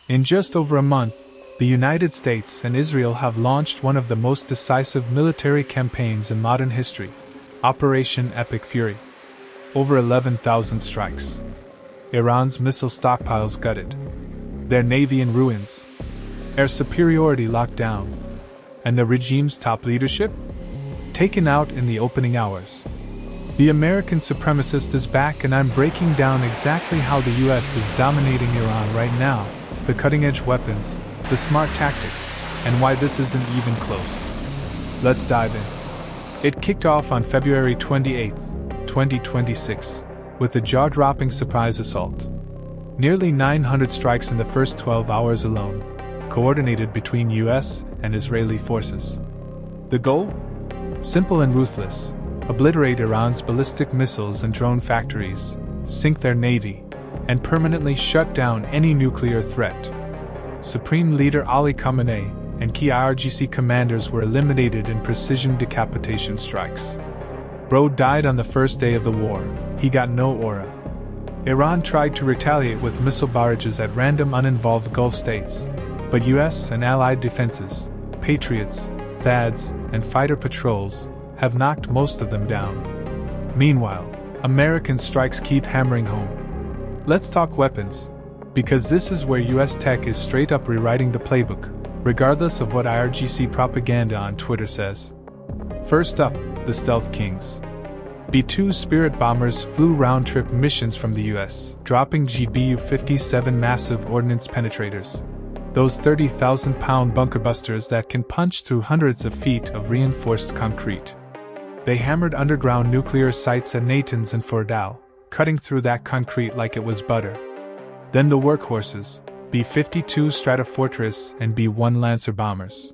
In just over a month, the United States and Israel have launched one of the most decisive military campaigns in modern history, Operation Epic Fury. Over 11,000 strikes. Iran's missile stockpiles gutted. Their navy in ruins. Air superiority locked down. And the regime's top leadership? Taken out in the opening hours. The American supremacist is back, and I'm breaking down exactly how the US is dominating Iran right now, the cutting-edge weapons, the smart tactics, and why this isn't even close. Let's dive in. It kicked off on February 28, 2026, with a jaw-dropping surprise assault. Nearly 900 strikes in the first 12 hours alone, coordinated between US and Israeli forces. The goal? Simple and ruthless: obliterate Iran's ballistic missiles and drone factories, sink their navy, and permanently shut down any nuclear threat. Supreme Leader Ali Khamenei and key IRGC commanders were eliminated in precision decapitation strikes. Bro died on the first day of the war. He got no aura. Iran tried to retaliate with missile barrages at random uninvolved Gulf states, but US and allied defenses, Patriots, THAADs, and fighter patrols have knocked most of them down. Meanwhile, American strikes keep hammering home. Let's talk weapons, because this is where US tech is straight up rewriting the playbook, regardless of what IRGC propaganda on Twitter says. First up, the Stealth Kings. B-2 Spirit bombers flew round-trip missions from the US, dropping GBU-57 massive ordnance penetrators. Those 30,000-pound bunker busters that can punch through hundreds of feet of reinforced concrete. They hammered underground nuclear sites at Natanz and Fordow, cutting through that concrete like it was butter. Then the workhorses, B-52 Stratofortress and B-1 Lancer bombers.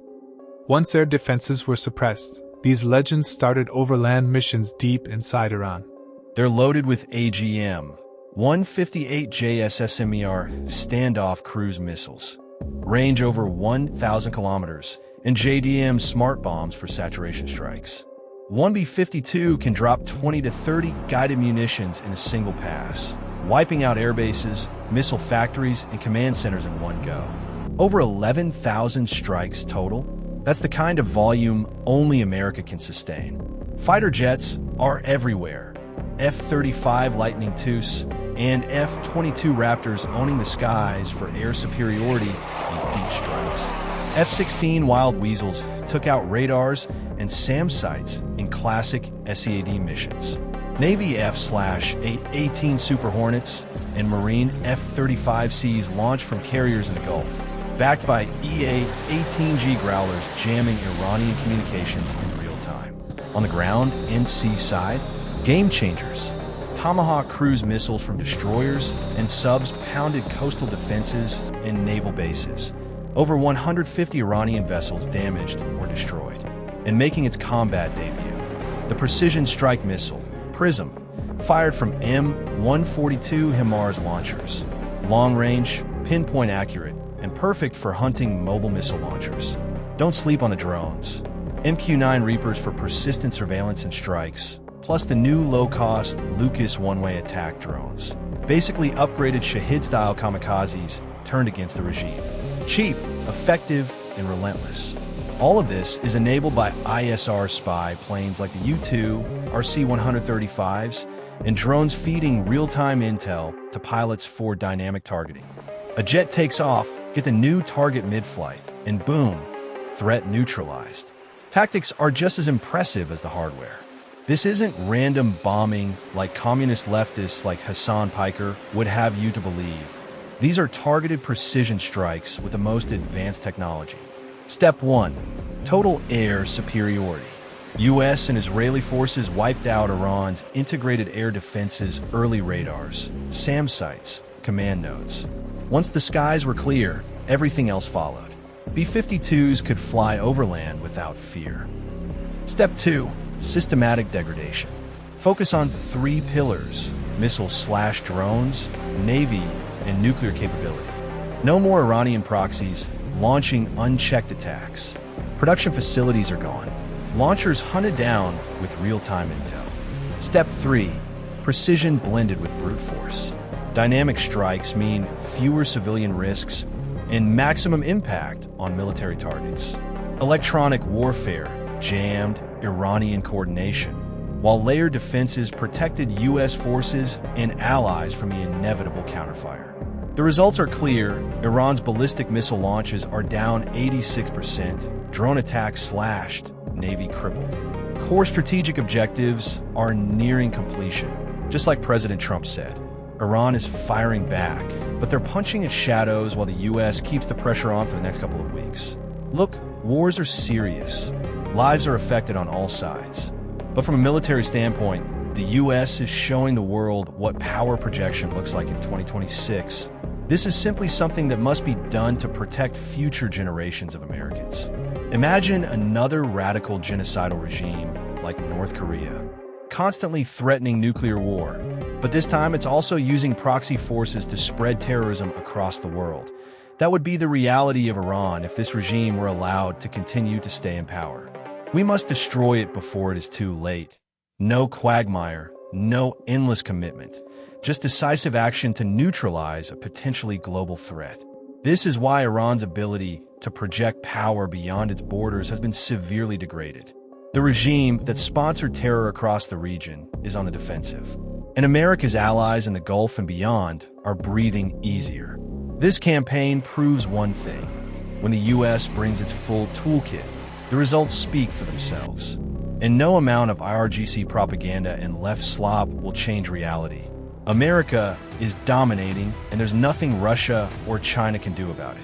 Once air defenses were suppressed, these legends started overland missions deep inside Iran. They're loaded with AGM, 158 JSSMER standoff cruise missiles, range over 1,000 kilometers, and JDM smart bombs for saturation strikes. One B-52 can drop 20 to 30 guided munitions in a single pass, wiping out air bases, missile factories, and command centers in one go. Over 11,000 strikes total? That's the kind of volume only America can sustain. Fighter jets are everywhere. F-35 Lightning IIs and F-22 Raptors owning the skies for air superiority and deep strikes. F-16 Wild Weasels took out radars and SAM sites in classic SEAD missions. Navy F/A-18 Super Hornets and Marine F-35Cs launched from carriers in the Gulf, backed by EA-18G Growlers jamming Iranian communications in real time. On the ground and sea side, game changers. Tomahawk cruise missiles from destroyers and subs pounded coastal defenses and naval bases. Over 150 Iranian vessels damaged or destroyed. And making its combat debut, the precision strike missile, PRISM, fired from M142 HIMARS launchers. Long range, pinpoint accurate, and perfect for hunting mobile missile launchers. Don't sleep on the drones. MQ-9 Reapers for persistent surveillance and strikes, plus the new low-cost Lucas one-way attack drones. Basically upgraded Shahid-style kamikazes turned against the regime. Cheap, effective, and relentless. All of this is enabled by ISR spy planes like the U-2, RC-135s, and drones feeding real-time intel to pilots for dynamic targeting. A jet takes off, get the new target mid-flight, and boom, threat neutralized. Tactics are just as impressive as the hardware. This isn't random bombing like communist leftists like Hassan Piker would have you to believe. These are targeted precision strikes with the most advanced technology. Step 1. Total air superiority. US and Israeli forces wiped out Iran's integrated air defenses' early radars, SAM sites, command nodes. Once the skies were clear, everything else followed. B-52s could fly overland without fear. Step 2. Systematic degradation. Focus on 3 pillars: missiles/drones, navy, and nuclear capability. No more Iranian proxies launching unchecked attacks. Production facilities are gone. Launchers hunted down with real-time intel. Step 3. Precision blended with brute force. Dynamic strikes mean fewer civilian risks, and maximum impact on military targets. Electronic warfare jammed Iranian coordination, while layered defenses protected U.S. forces and allies from the inevitable counterfire. The results are clear. Iran's ballistic missile launches are down 86%, drone attacks slashed, Navy crippled. Core strategic objectives are nearing completion, just like President Trump said. Iran is firing back, but they're punching its shadows while the U.S. keeps the pressure on for the next couple of weeks. Look, wars are serious. Lives are affected on all sides. But from a military standpoint, the U.S. is showing the world what power projection looks like in 2026. This is simply something that must be done to protect future generations of Americans. Imagine another radical genocidal regime like North Korea, constantly threatening nuclear war, but this time it's also using proxy forces to spread terrorism across the world. That would be the reality of Iran if this regime were allowed to continue to stay in power. We must destroy it before it is too late. No quagmire, no endless commitment, just decisive action to neutralize a potentially global threat. This is why Iran's ability to project power beyond its borders has been severely degraded. The regime that sponsored terror across the region is on the defensive, and America's allies in the Gulf and beyond are breathing easier. This campaign proves one thing. When the U.S. brings its full toolkit, the results speak for themselves. And no amount of IRGC propaganda and left slop will change reality. America is dominating, and there's nothing Russia or China can do about it.